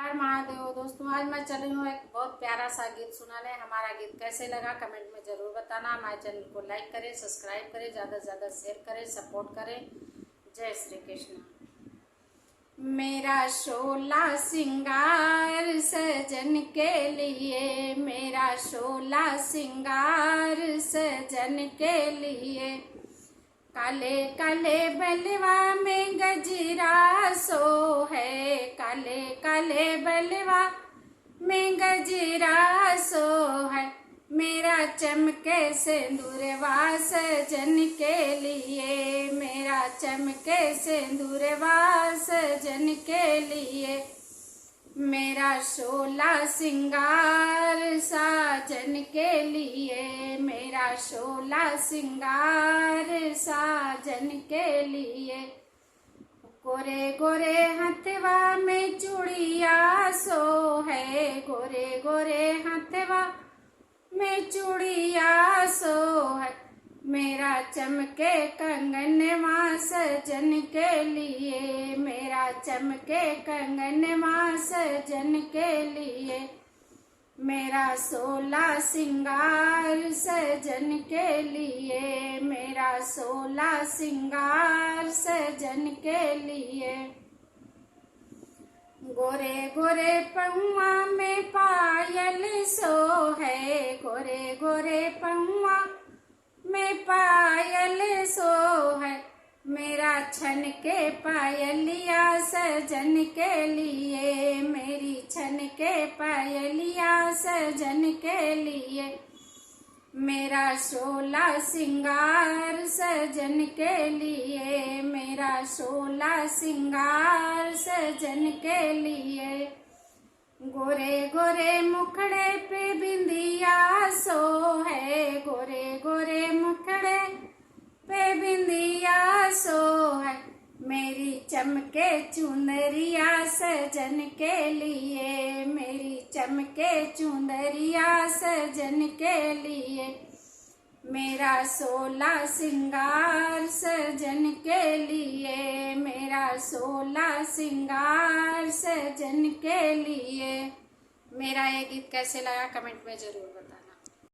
हर महादेव दोस्तों, आज मैं चल रही हूँ एक बहुत प्यारा सा गीत सुनाने। हमारा गीत कैसे लगा कमेंट में जरूर बताना। हमारे चैनल को लाइक करें, सब्सक्राइब करें, ज़्यादा से ज़्यादा शेयर करें, सपोर्ट करें। जय श्री कृष्ण। मेरा शोला सिंगार सजन के लिए, मेरा शोला सिंगार सजन के लिए, काले काले बलवा में गजरा सो है, काले काले बलवा में गजरा सो है, मेरा चमके सिंदूरवा सजन के लिए, मेरा चमके सिंदूरवा सजन के लिए, मेरा शोला सिंगार साजन के लिए, मेरा शोला सिंगार साजन के लिए, गोरे गोरे हथवा में चूड़िया सो है, गोरे गोरे हथवा में चूड़िया सो है, मेरा चमके कंगनवा सजन के लिए, मेरा चमके कंगनवा सजन के लिए, मेरा सोला सिंगार सजन के लिए, मेरा सोला सिंगार सजन के लिए, गोरे गोरे पहुआ में पायल सो है, गोरे गोरे पहुआ में पायल सो है, मेरा छन के पायलिया सजन के लिए, मेरी छन के पायलिया सजन के लिए, मेरा शोला सिंगार सजन के लिए, मेरा शोला सिंगार सजन के लिए, गोरे गोरे मुखड़े पे बिंदिया सो है, गोरे गोरे मुखड़े पे बिंदिया सो है, मेरी चमके चुनरिया सजन के लिए, मेरी चमके चुनरिया सजन के लिए, मेरा सोला सिंगार सजन के लिए, मेरा सोला सिंगार सजन के लिए। मेरा ये गीत कैसे लगा कमेंट में जरूर बताना।